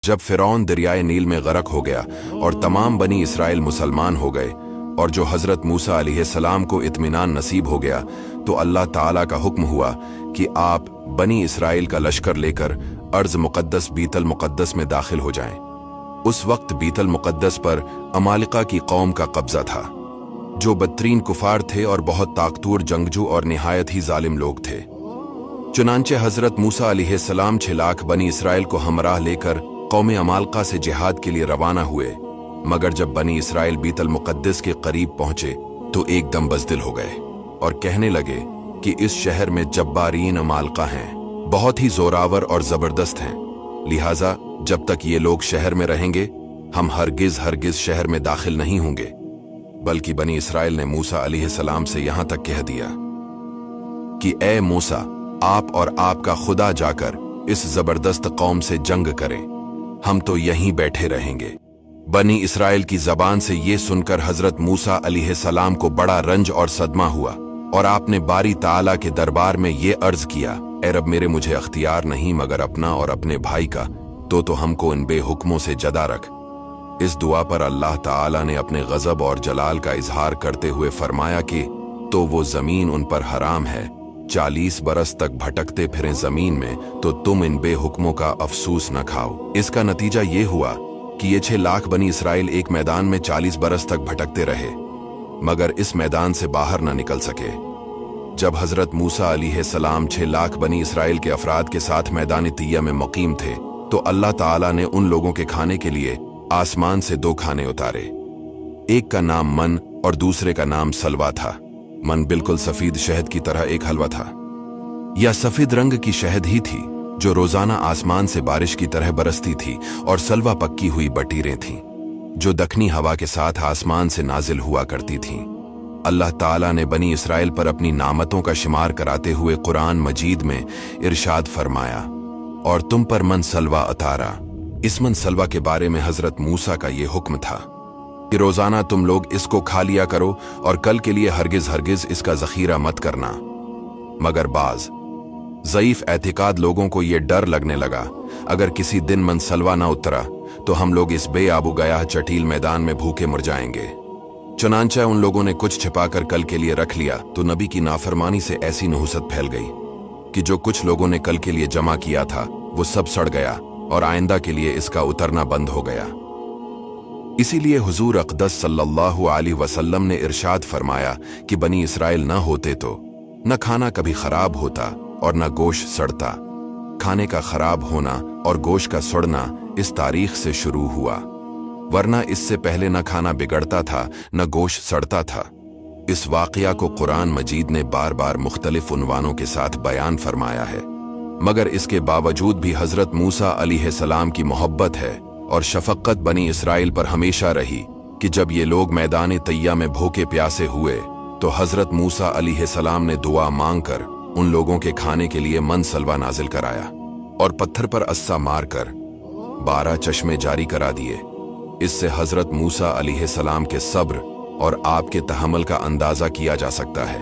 जब फ़िरौन दरियाए नील में गरक हो गया और तमाम बनी इसराइल मुसलमान हो गए और जो हज़रत मूसा अलैहिस्सलाम को इत्मीनान नसीब हो गया, तो अल्लाह ताला का हुक्म हुआ कि आप बनी इसराइल का लश्कर लेकर अर्ज़ मुक़द्दस बीतल मुक़द्दस में दाखिल हो जाएं। उस वक्त बीतल मुक़द्दस पर अमालिका की कौम का कब्ज़ा था, जो बदतरीन कुफार थे और बहुत ताकतवर जंगजू और निहायत ही जालिम लोग थे। चुनांचे हज़रत मूसा अलैहिस्सलाम 6 लाख बनी इसराइल को हमराह लेकर कौम अमालिका से जिहाद के लिए रवाना हुए, मगर जब बनी इसराइल बीतल मुक़द्दस के करीब पहुंचे तो एकदम बज़दिल हो गए और कहने लगे कि इस शहर में जब्बारीन अमालिका हैं, बहुत ही जोरावर और ज़बरदस्त हैं, लिहाजा जब तक ये लोग शहर में रहेंगे हम हरगिज़ शहर में दाखिल नहीं होंगे। बल्कि बनी इसराइल ने मूसा अलैहिस्सलाम से यहां तक कह दिया कि ए मूसा, आप और आपका खुदा जाकर इस ज़बरदस्त कौम से जंग करें, हम तो यहीं बैठे रहेंगे। बनी इसराइल की जबान से ये सुनकर हजरत मूसा अलैहिस्सलाम को बड़ा रंज और सदमा हुआ और आपने बारी ताला के दरबार में ये अर्ज किया, ए रब, मेरे मुझे अख्तियार नहीं मगर अपना और अपने भाई का, तो हमको इन बेहुक्मों से जदा रख। इस दुआ पर अल्लाह ताला ने अपने गजब और जलाल का इजहार करते हुए फरमाया कि तो वो जमीन उन पर हराम है, 40 बरस तक भटकते फिरें जमीन में तो तुम इन बेहुक्मों का अफसूस न खाओ। इसका नतीजा ये हुआ कि ये 6 लाख बनी इसराइल एक मैदान में 40 बरस तक भटकते रहे, मगर इस मैदान से बाहर न निकल सके। जब हजरत मूसा अलैहिस्सलाम 6 लाख बनी इसराइल के अफराद के साथ मैदान तिया में मुकीम थे, तो अल्लाह ताला ने उन लोगों के खाने के लिए आसमान से 2 खाने उतारे। एक का नाम मन और दूसरे का नाम सलवा था। मन बिल्कुल सफेद शहद की तरह एक हलवा था, या सफेद रंग की शहद ही थी जो रोजाना आसमान से बारिश की तरह बरसती थी, और सलवा पक्की हुई बटीरें थीं जो दखनी हवा के साथ आसमान से नाजिल हुआ करती थीं। अल्लाह ताला ने बनी इसराइल पर अपनी नामतों का शुमार कराते हुए कुरान मजीद में इरशाद फरमाया, और तुम पर मन सलवा अतारा। इस मन सलवा के बारे में हजरत मूसा का ये हुक्म था कि रोजाना तुम लोग इसको खा लिया करो और कल के लिए हरगिज इसका जखीरा मत करना। मगर बाज ज़ईफ एतिकाद लोगों को ये डर लगने लगा, अगर किसी दिन मन सलवा ना उतरा तो हम लोग इस बेआबू गया चटील मैदान में भूखे मर जाएंगे। चुनांचा उन लोगों ने कुछ छिपाकर कल के लिए रख लिया, तो नबी की नाफरमानी से ऐसी नहुसत फैल गई कि जो कुछ लोगों ने कल के लिए जमा किया था वो सब सड़ गया और आइंदा के लिए इसका उतरना बंद हो गया। इसीलिए हुजूर अक़दस सल्लल्लाहु अलैहि वसल्लम ने इरशाद फरमाया कि बनी इसराइल ना होते तो न खाना कभी खराब होता और न गोश्त सड़ता। खाने का खराब होना और गोश्त का सड़ना इस तारीख से शुरू हुआ, वरना इससे पहले न खाना बिगड़ता था न गोश्त सड़ता था। इस वाक़या को कुरान मजीद ने बार बार मुख्तलिफ उन्वानों के साथ बयान फरमाया है, मगर इसके बावजूद भी हजरत मूसा अलैहिस्सलाम की मोहब्बत है और शफक़त बनी इसराइल पर हमेशा रही कि जब ये लोग मैदान तैया में भूखे प्यासे हुए तो हजरत मूसा अलैहिस्सलाम ने दुआ मांगकर उन लोगों के खाने के लिए मन सलवा नाजिल कराया और पत्थर पर अस्सा मारकर 12 चश्मे जारी करा दिए। इससे हजरत मूसा अलैहिस्सलाम के सब्र और आपके तहम्मुल का अंदाजा किया जा सकता है।